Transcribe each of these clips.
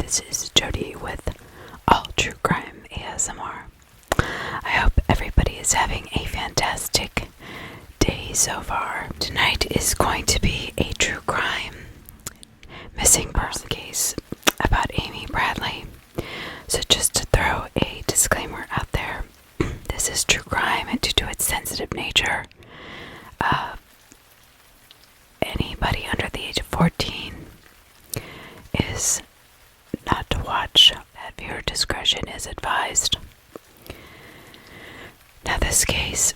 This is Jody with All True Crime ASMR. I hope everybody is having a fantastic day so far. Tonight is going to be a true crime missing person case about Amy Bradley. So just to throw a disclaimer out there, this is true crime, and due to its sensitive nature, anybody under the age of 14 is not to watch. That viewer discretion is advised. Now this case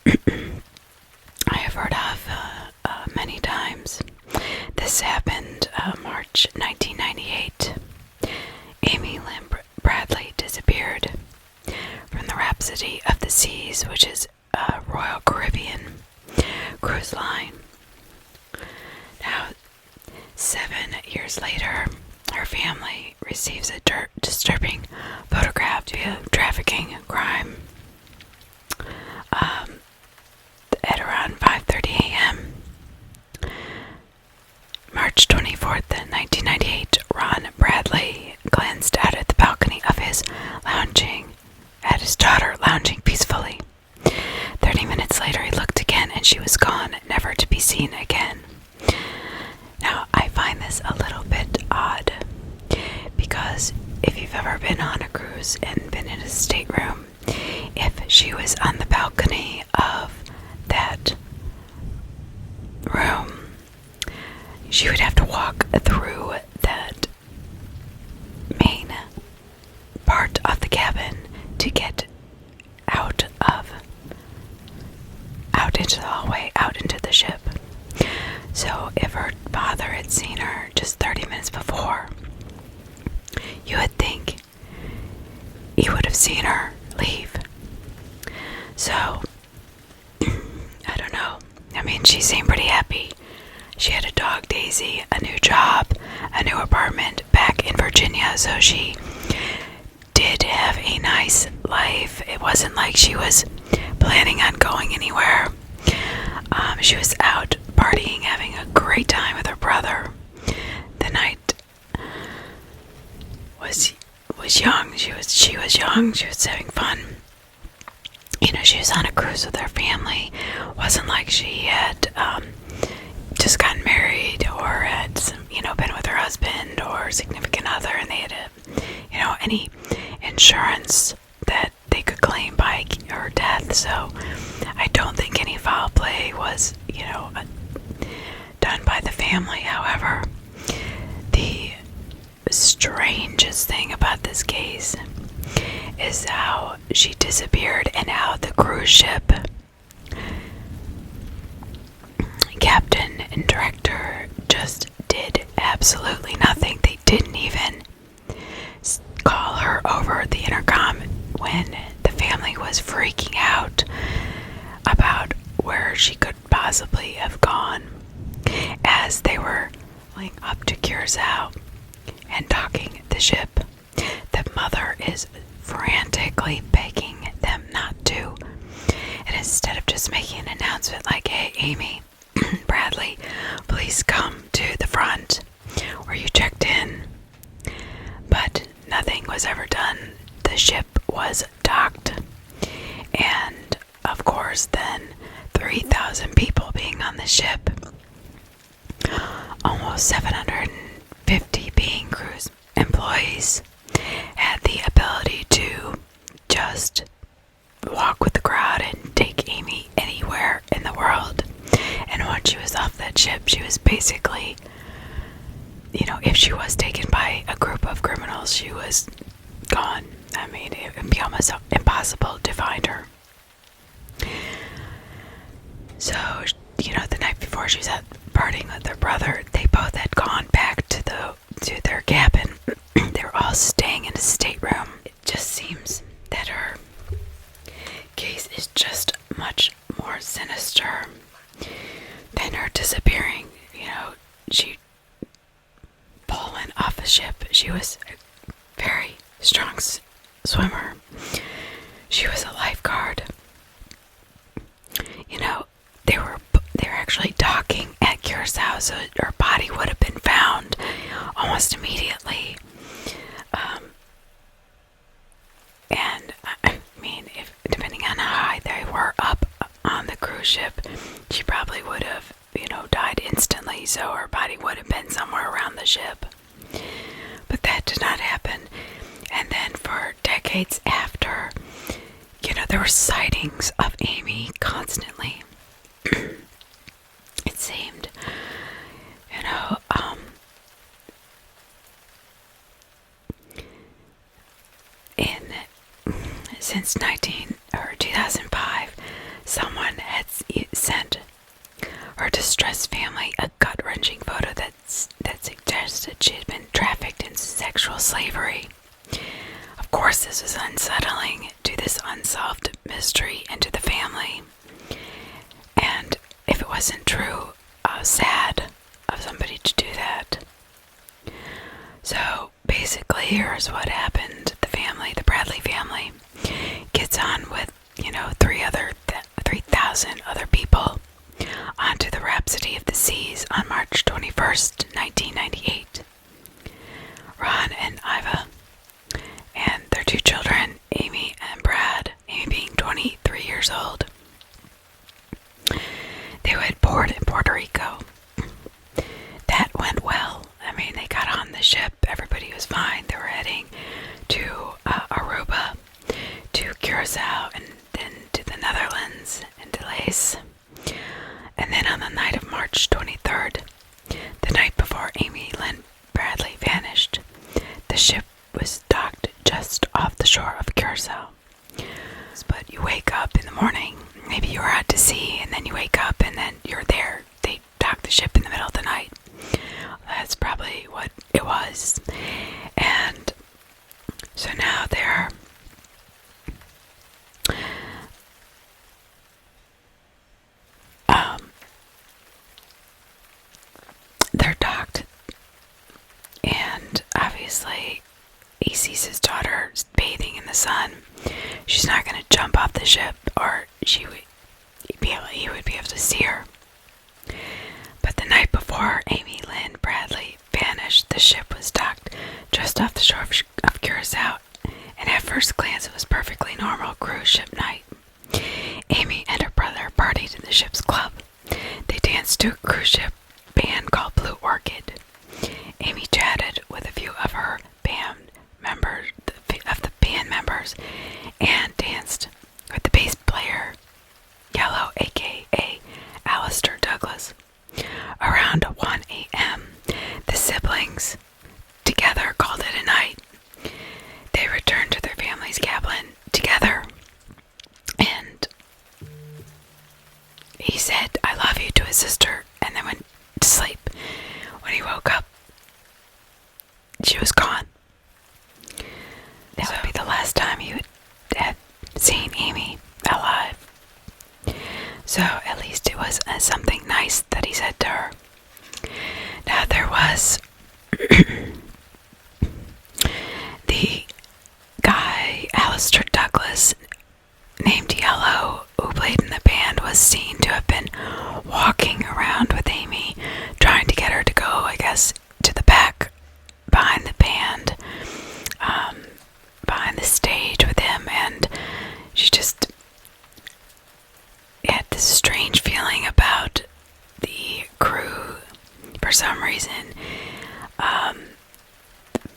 I have heard of many times. This happened March 1998. Amy Lynn Bradley disappeared from the Rhapsody of the Seas, which is a Royal Caribbean cruise line. Now, 7 years later, her family receives a disturbing photograph via trafficking crime. At around 5:30 a.m., March 24th, 1998, Ron Bradley glanced out at the balcony of his daughter lounging peacefully. 30 minutes later, he looked again, and she was gone, never to be seen again. Now, I find this a little bit odd, because if you've ever been on a cruise and been in a stateroom, if she was on the balcony of that room, she would have to walk through that main part of the cabin to get out into the hallway, out into the ship. So if her father had seen her just 30 minutes before, you would think he would have seen her leave. So, I don't know. I mean, she seemed pretty happy. She had a dog, Daisy, a new job, a new apartment back in Virginia, so she did have a nice life. It wasn't like she was planning on going anywhere. She was out partying, having a great time with her brother. The night was young. She was young. She was having fun. She was on a cruise with her family. It wasn't like she had just gotten married or had been with her husband or significant other, and they had any insurance that they could claim by her death. So I don't think any foul play was done by the family. However, the strangest thing about this case is how she disappeared and how the cruise ship captain and director just did absolutely nothing. They didn't even call her over the intercom when the family was freaking out about where she could possibly have gone, as they were going up to Curacao and docking the ship. The mother is frantically begging them not to, and instead of just making an announcement like, "Hey, Amy Bradley, please come to the front where you checked in," but nothing was ever done. The ship was docked, and of course then 3,000 people being on the ship, almost 750 being cruise employees, had the ability to just walk with the crowd and take Amy anywhere in the world. And once she was off that ship, she was basically, if she was taken by a group of criminals, she was gone. I mean, it would be almost impossible to find her. So, the night before she was out partying with her brother, they both had gone back to their cabin. They were all staying in a stateroom. It just seems that her case is just much more sinister than her disappearing. She fallen off a ship. She was a very strong swimmer. She was a lifeguard. They were actually docking at Curacao, so her body would have been found almost immediately. cruise ship, she probably would have, died instantly, so her body would have been somewhere around the ship. But that did not happen. And then for decades after, there were sightings of Amy constantly. It seemed, since 2005, someone had sent her distressed family a gut-wrenching photo that suggested she had been trafficked into sexual slavery. Of course, this was unsettling to this unsolved mystery and to the family. And if it wasn't true, sad of somebody to do that. So basically, here's what happened. The Bradley family, gets on with, 3,000 other people onto the Rhapsody of the Seas on March 21st, 1998. Ron and Iva and their two children, Amy and Brad, Amy being 23 years old. They had poured in Puerto Rico. That went well. They got on the ship. Everybody was fine. They were heading to Aruba, to Curacao, and then to the Netherlands and Delace. And then on the night of March 23rd, the night before Amy Lynn Bradley vanished, the ship was docked just off the shore of Curacao. But you wake up in the morning, maybe you were out to sea, and then you wake up and then you're there. They docked the ship in the middle of the night. That's probably what it was. And so now they're docked, and obviously he sees his daughter bathing in the sun. She's not going to jump off the ship, or he would be able to see her. But the night before Amy Lynn Bradley vanished, the ship was docked just off the shore of Curacao, and at first glance it was perfectly normal cruise ship night. Amy and her brother partied in the ship's club. They danced to a cruise ship band called Blue Orchid. Amy chatted with a few of her band members, and danced with the bass player Yellow, aka Alistair Douglas. Around 1 a.m., the siblings together called it a night. They returned to their family's cabin together, and he said, "I love you" to his sister, and then went to sleep. When he woke up, she was gone. That would be the last time he would have seen Amy alive. So at least it was something nice that he said to her. Now there was the guy, Alistair Douglas, named Yellow, who played in the band, was seen to have been walking around with Amy, trying to get her to go, I guess, to the back, behind the band, behind the stage with him, and she just had this strange feeling about the crew for some reason.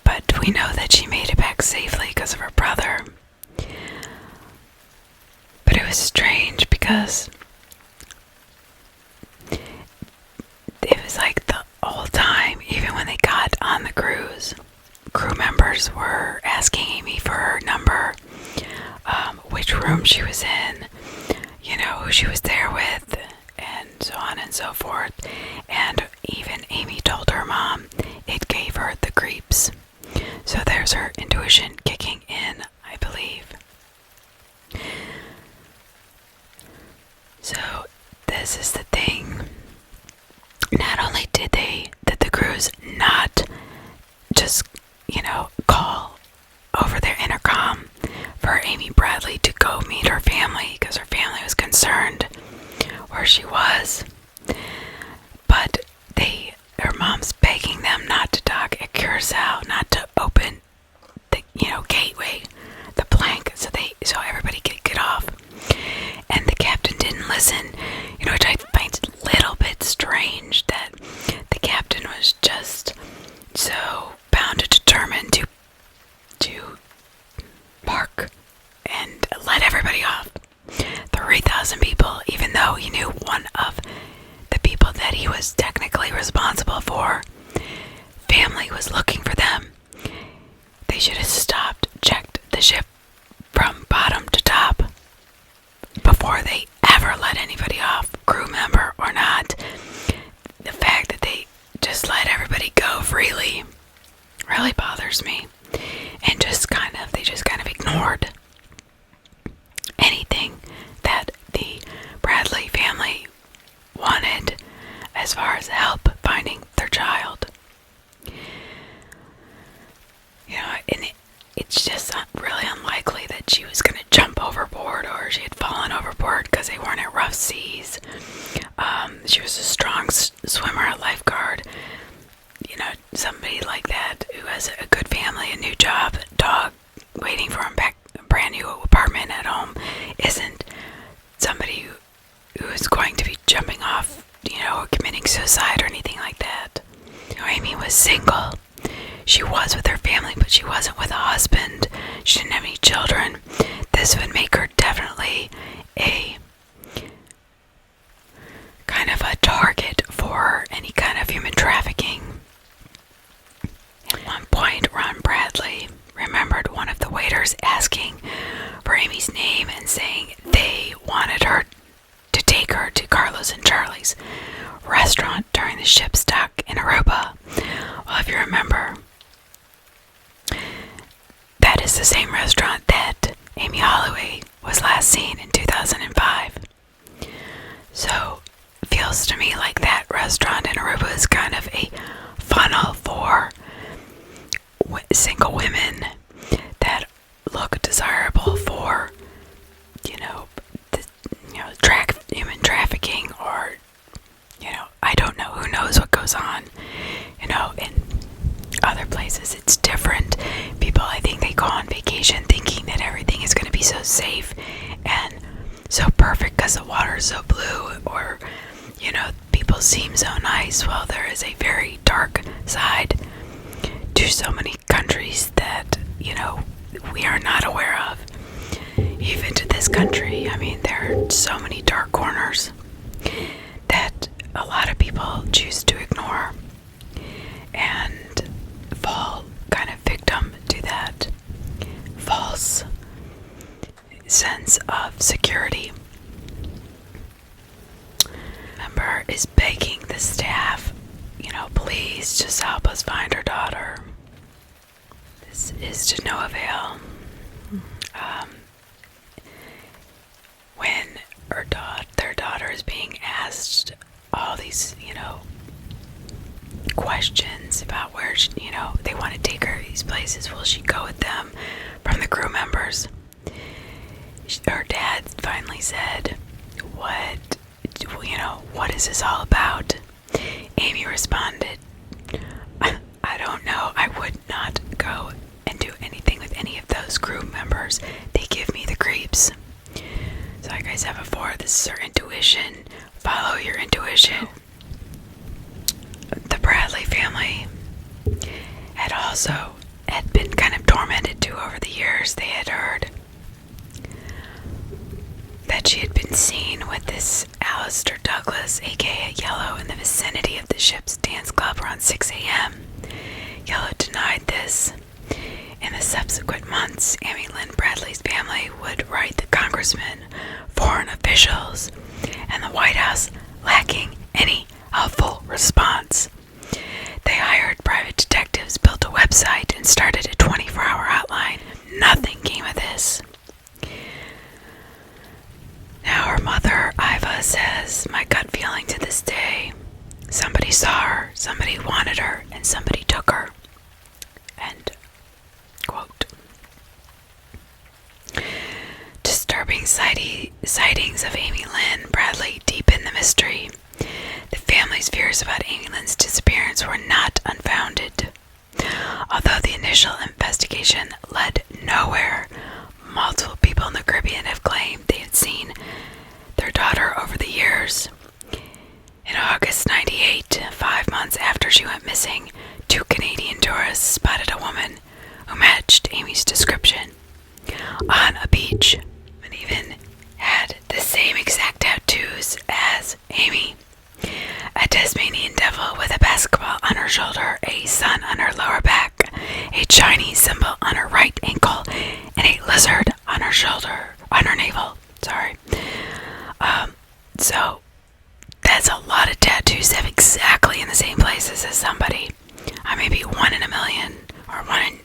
But we know that she made it back safely because of her brother. But it was strange because it was like the whole time, even when they got on the cruise, crew members were asking Amy for her number, which room she was in, who she was there with, and so on and so forth. And even Amy told her mom it gave her the creeps. So there's her intuition kicking in, I believe. So this is the thing. Not only did the crews not just, call over their intercom for Amy Bradley to go meet her family, because her family was concerned where she was, but her mom's begging them not to dock at Curacao, not to open the gateway, the plank, so everybody could get off. And the captain didn't listen. bothers me. And they just kind of ignored anything that the Bradley family wanted as far as help finding their child. And it's just really unlikely that she was going to jump overboard or she had fallen overboard because they weren't at rough seas. She was a strong swimmer, a lifeguard. Somebody like that who has a good family, a new job, a dog waiting for him back, a brand new apartment at home, isn't somebody who is going to be jumping off, or committing suicide or anything like that. Amy was single. She was with her family, but she wasn't with a husband. She didn't have any children. This would make her definitely a kind of a target for any kind of human trafficking. At one point, Ron Bradley remembered one of the waiters asking for Amy's name and saying they wanted her to take her to Carlos and Charlie's restaurant during the ship's dock in Aruba. Well, if you remember, that is the same restaurant that Amy Holloway was last seen in 2005. So, it feels to me like that restaurant in Aruba is kind of a funnel for single women that look desirable for, human trafficking, or, I don't know, who knows what goes on, in other places. It's different. People, I think they go on vacation thinking that everything is going to be so safe and so perfect because the water is so blue, or, people seem so nice. Well, there is a very dark side to so many countries that, we are not aware of. Even to this country, there are so many dark corners that a lot of people choose to ignore and fall kind of victim to that false sense of security. Member is begging the staff, please just help us find her daughter. This is to no avail. When their daughter is being asked all these, questions about where they want to take her to these places, will she go with them, from the crew members, her dad finally said, what is this all about? Amy responded, I don't know. I would not go and do anything with any of those crew members. They give me the creeps. So like I said before, this is her intuition. Follow your intuition. The Bradley family had been kind of tormented too over the years. They had heard that she had been seen with this Alistair Douglas, aka Yellow, in the vicinity of the ship's dance club around 6 a.m. Yellow denied this. In the subsequent months, Amy Lynn Bradley's family would write the congressman, foreign officials, and the White House, lacking any helpful response. They hired private detectives, built a website, and started a 24-hour hotline. Nothing came of this. Now her mother, Iva, says, my gut feeling to this day, somebody saw her, somebody wanted her, and somebody took her. End quote. Disturbing sightings of Amy Lynn Bradley deepen the mystery. The family's fears about Amy Lynn's disappearance were not unfounded. Although the initial investigation led nowhere, multiple people in the Caribbean have claimed they had seen their daughter over the years. In August 98, 5 months after she went missing, 2 Canadian tourists spotted a woman who matched Amy's description on a beach and even had the same exact tattoos as Amy. A Tasmanian devil with a basketball on her shoulder, a sun on her lower back, a Chinese symbol on her right ankle, and a lizard on her navel. So that's a lot of tattoos that have exactly in the same places as somebody. Maybe 1 in a million or 1 in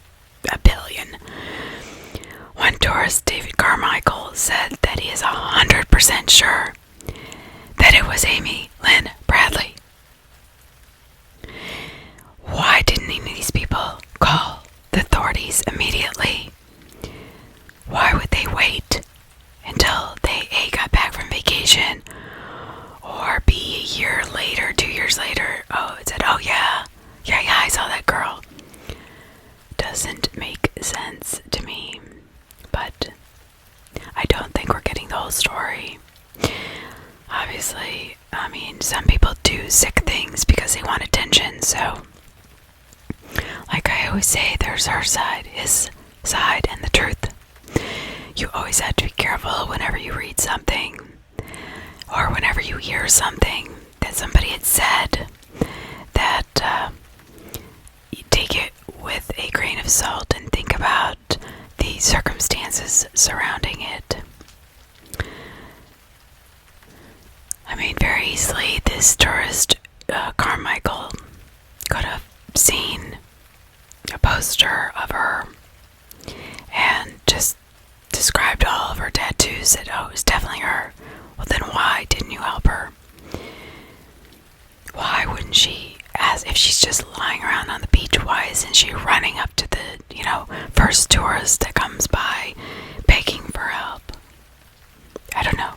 doesn't make sense to me. But I don't think we're getting the whole story. Obviously, I mean, some people do sick things because they want attention, so like I always say, there's her side, his side, and the truth. You always have to be careful whenever you read something or whenever you hear something that somebody had said, that you take it with a grain of salt and think about the circumstances surrounding it. I mean, very easily this tourist, Carmichael, could have seen a poster of her and just described all of her tattoos, said, oh, it was definitely her. Well, then why didn't you help her? Why wouldn't she, as if she's just lying around on the beach, why isn't she running up to the, first tourist that comes by begging for help? I don't know.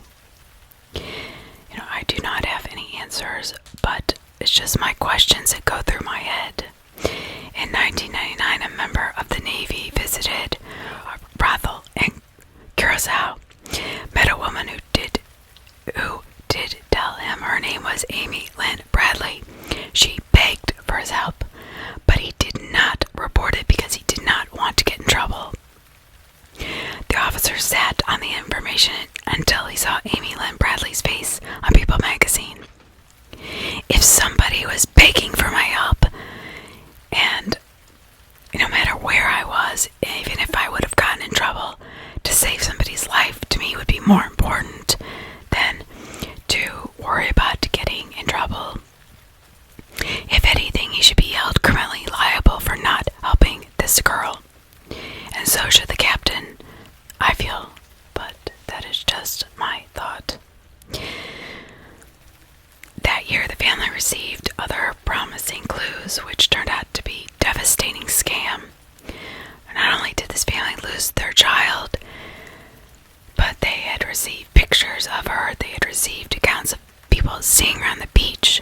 I do not have any answers, but it's just my questions that go through my head. In 1999, a member of the Navy visited a brothel in Curacao, met a woman who did tell him her name was Amy Lynn Bradley. She begged for his help, but he did not report it because he did not want to get in trouble. The officer sat on the information until he saw Amy Lynn Bradley's face on People magazine. If somebody was begging for my help, and no matter where I was, even if I would have gotten in trouble, to save somebody's life to me would be more important than to worry about getting in trouble. If anything, he should be held criminally liable for not helping this girl. And so should the captain, I feel, but that is just my thought. That year, the family received other promising clues, which turned out to be a devastating scam. Not only did this family lose their child, but they had received pictures of her. They had received accounts of people seeing her on the beach.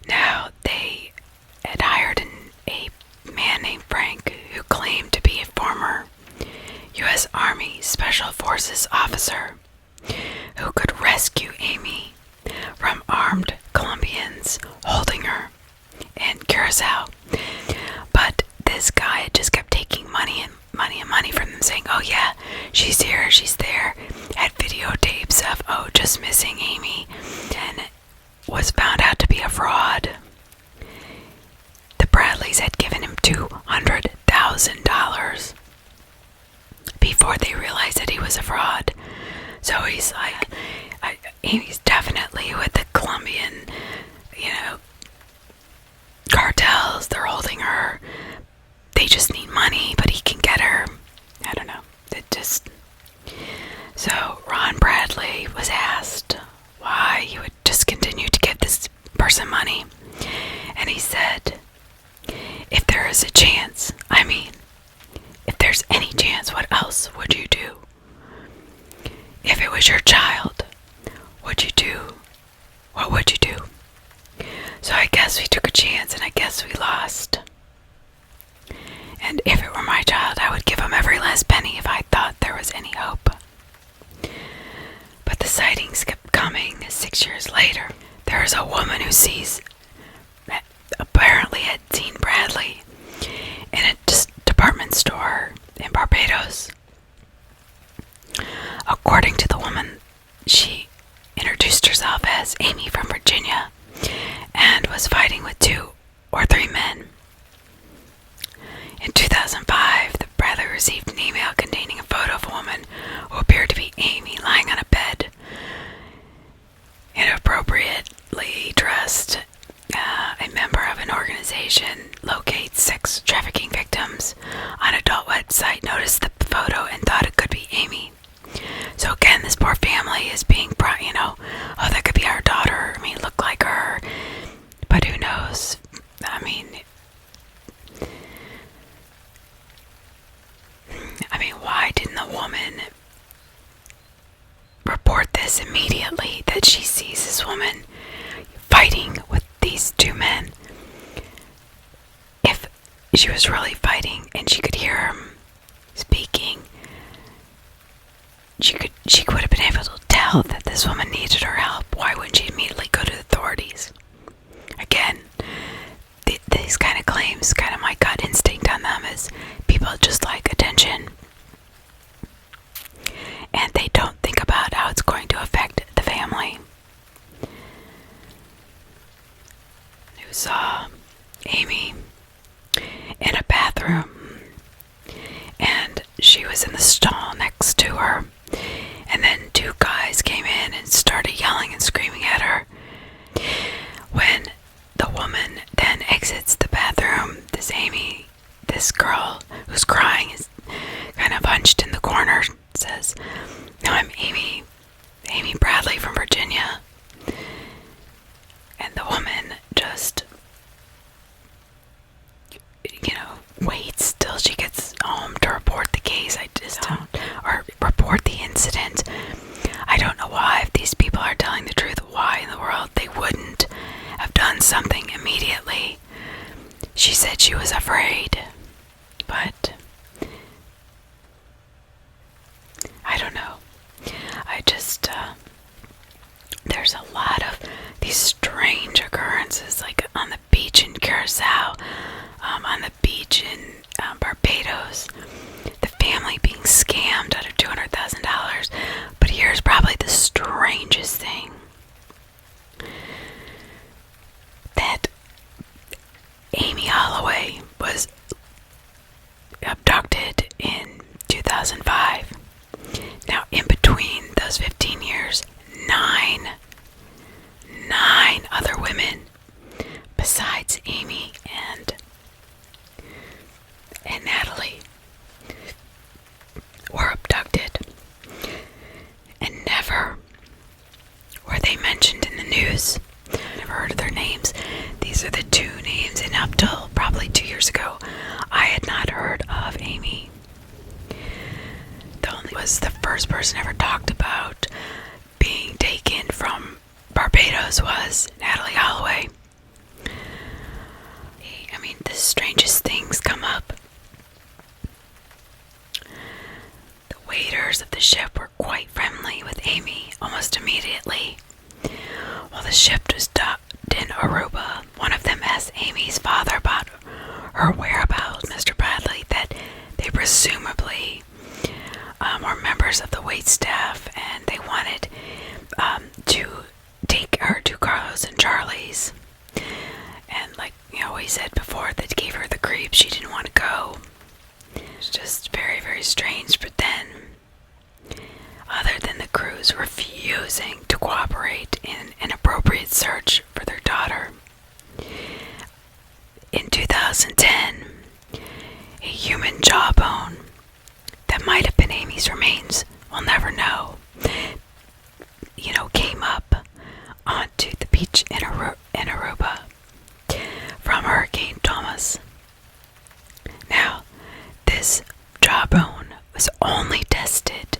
Now, they had hired a man named Frank who claimed to be a former U.S. Army Special Forces officer who could rescue Amy from armed Colombians holding her in Curacao. But this guy just kept taking money from them, saying, oh yeah, she's here, she's there, had videotapes of, oh, just missing Amy, and was found out to be a fraud. The Bradleys had given him $200,000 before they realized that he was a fraud. So he's like, Amy's definitely with the Colombian, cartels. They're holding her. They just need money, but he can get her. I don't know. So Ron Bradley was asked why he would just continue to give this person money. And he said, if there is a chance, if there's any chance, what else would you do? If it was your child, what would you do? So I guess we took a chance, and I guess we lost. And if it were my child, I would give him every last penny if I thought there was any hope. But the sightings kept coming. 6 years later, there is a woman who apparently had seen Bradley in a department store in Barbados. According to the woman, she introduced herself as Amy from Virginia and was fighting with 2 or 3 men. In 2005, the Bradley received an email containing a photo of a woman who appeared to be Amy lying on a bed, inappropriately dressed. A member of an organization locates sex trafficking victims on an adult website, noticed the photo and thought it could be Amy. So again, this poor family is being brought, oh, that could be our daughter. Look like her. But who knows? Why didn't the woman report this immediately, that she sees this woman fighting with these 2 men? If she was really literally fighting, and she could hear him speaking. She would have been able to tell that this woman needed her help. Why wouldn't she immediately go to the authorities? Again, these kind of claims, kind of my gut instinct on them is people just like attention. And they don't think about how it's going to affect the family. Who saw Amy in a bathroom, and she was in the stall next to her, and then two guys came in and started yelling and screaming at her. When the woman then exits the bathroom, this girl who's crying, is kind of hunched in the corner, says, "No, I'm Amy Bradley from Virginia." And the woman just, waits till she gets home to report the case. Or report the incident. I don't know why, if these people are telling the truth, why in the world they wouldn't have done something immediately. She said she was afraid, but I don't know. There's a lot of these strange occurrences, like on the beach in Curacao, on the beach in Barbados, the family being scammed out of $200,000. But here's probably the strangest thing. That Amy Holloway was abducted in 2005. Now, in between those 15 years, nine other women besides Amy and Natalie were abducted, and never were they mentioned in the news. Never heard of their names. These are the two names, and up till probably 2 years ago, I had not heard of Amy. The first person ever talked about being taken from Barbados was Natalie Holloway. I mean, the strangest things come up. The waiters of the ship were quite friendly with Amy almost immediately. While the ship was docked in Aruba, one of them asked Amy's father about her whereabouts, Mr. Bradley, that they presumably were members of the waitstaff, and they wanted to take her to Carlos and Charlie's. And like we said before, that gave her the creeps. She didn't want to go. It's just very, very strange. But then, other than the crews refusing to cooperate in an appropriate search for their daughter, in 2010, a human jawbone that might have been Amy's remains, we'll never know, came up onto the beach in Aruba from Hurricane Thomas. Now, this jawbone was only tested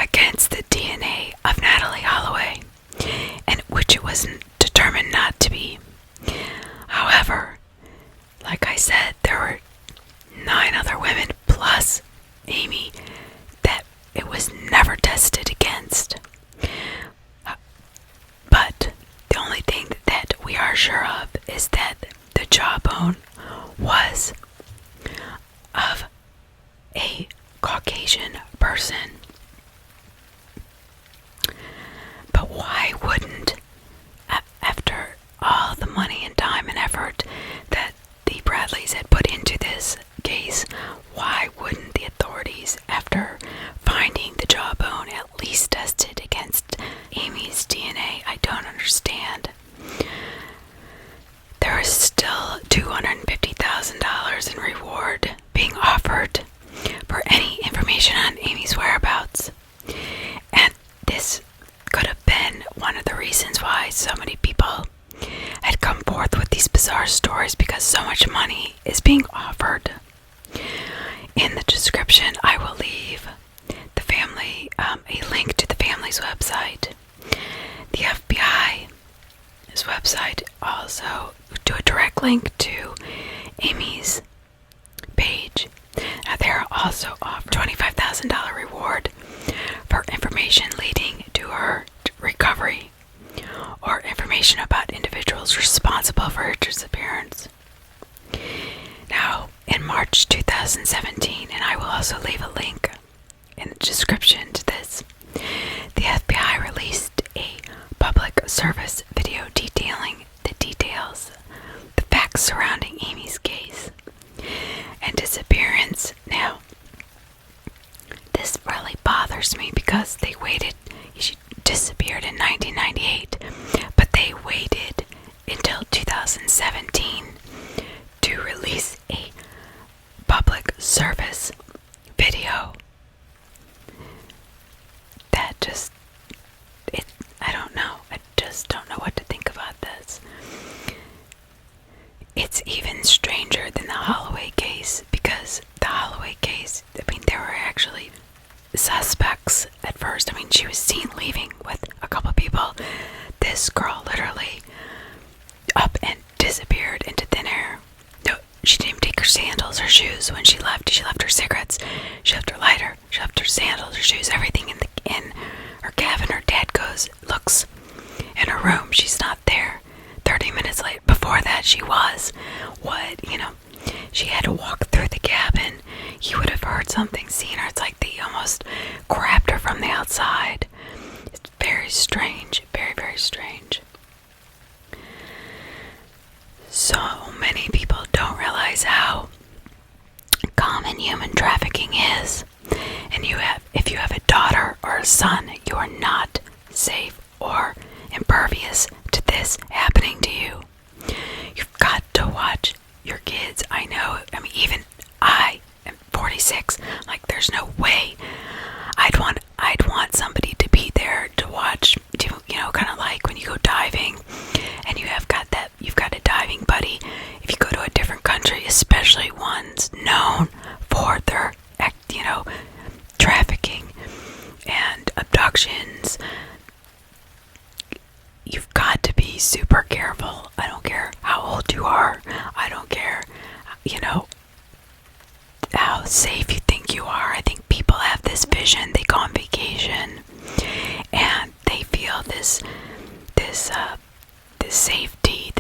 against the DNA of Natalie Holloway, and which it was determined not to be. However, like I said, there were 9 other women plus Amy that it was never tested against. But the only thing that we are sure of is that the jawbone was of a Caucasian person. But why wouldn't, after all the money and time and effort that the Bradleys had put into this case, why wouldn't the authorities, after finding the jawbone, at least test it against Amy's DNA? I don't understand. There is still $250,000 in reward being offered for any information on Amy's whereabouts. And this could have been one of the reasons why so many people had come forth with these bizarre stories, because so much money is being offered. In the description, I will leave the family a link to the family's website. The FBI's website also do a direct link to Amy's $200,000 reward for information leading to her recovery or information about individuals responsible for her disappearance. Now, in March 2017, and I will also leave a link in the description to this, the FBI released a public service video detailing the facts surrounding Amy's case and disappearance. Now, this really bothers me because they waited. She disappeared in 1998, but they waited until 2017 to release a public service video. That just, I don't know. I just don't know what to think about this. It's even stranger than the Holloway case, because the Holloway case, there were actually suspects at first. She was seen leaving with a couple people. This girl literally up and disappeared into thin air. No, she didn't even take her sandals or shoes when she left. She left her cigarettes, she left her lighter, she left her sandals, her shoes, everything in her cabin. Her dad looks in her room. She's not there. 30 minutes later, before that she was. She had to walk through the cabin. He would have heard something, seen her. It's like they almost grabbed her from the outside. It's very strange. Very, very strange. So many people don't realize how common human trafficking is. And if you have a daughter or a son, you are not safe or impervious to this happening to you. You've got to watch your kids. I know, even I am 46. There's no way I'd want somebody to be there to watch, kind of like when you go diving and you've got a diving buddy. If you go to a different country, especially ones known for their trafficking and abductions, you've got to be super careful. I don't care how old you are. I don't care, how safe you think you are. I think people have this vision. They go on vacation and they feel this safety,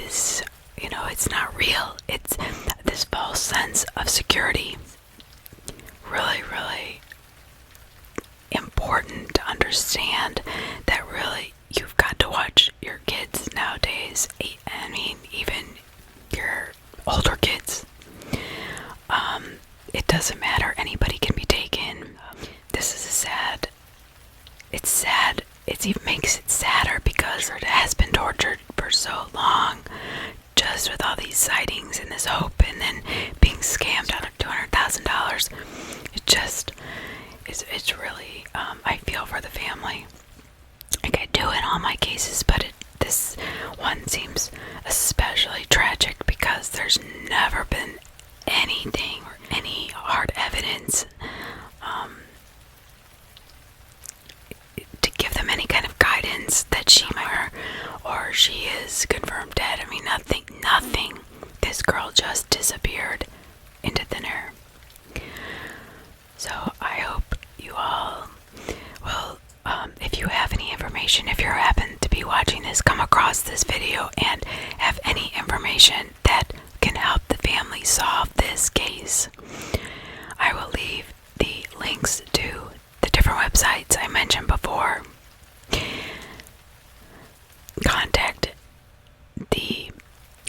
it's not real. It's this false sense of security. Really, really important to understand that really you've got to watch your kids nowadays. Even your older kids. It doesn't matter. Anybody can be taken. This is it's sad. It even makes it sadder because it has been tortured for so long, just with all these sightings and this hope, and then being scammed out of $200,000. It's really, I feel for the family. I do in all my cases, but this one seems especially tragic because there's never been anything or any hard evidence to give them any kind of guidance that she or she is confirmed dead. Nothing. This girl just disappeared into thin air. So I hope you all will, if you have any information, if you happen to be watching this, come across this video and have any information that can help the family solve this case, I will leave the links to the different websites I mentioned before. Contact the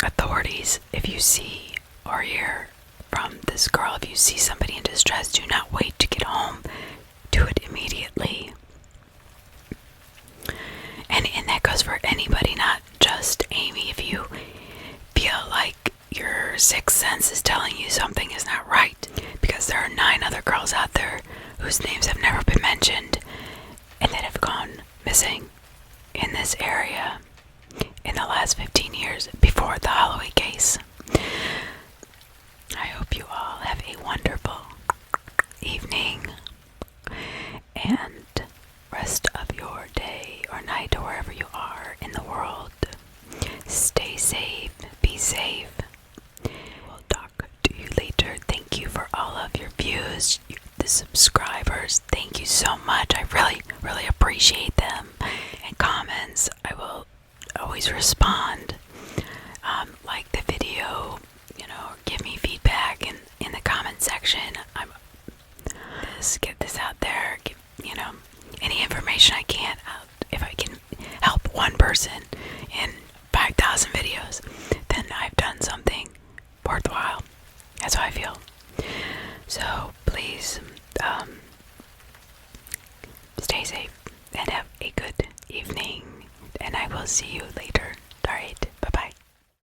authorities if you see or hear from this girl. If you see somebody in distress, do not wait to get home. Do it immediately. And that goes for anybody, not just Amy. If you feel like your sixth sense is telling you something is not right, because there are 9 other girls out there whose names have never been mentioned and that have gone missing in this area in the last 15 years before the Holloway case. I hope you all have a wonderful evening and rest of your day or night or wherever you are in the world. Stay safe, be safe. We'll talk to you later. Thank you for all of your views, the subscribers. Thank you so much. I really appreciate them. And comments, I will always respond. Like the video, or give me feedback in the comment section. Get this out there. Any information I can. If I can help one person in 5,000 videos, then I've done something worthwhile. That's how I feel. So please stay safe and have a good evening, and I will see you later.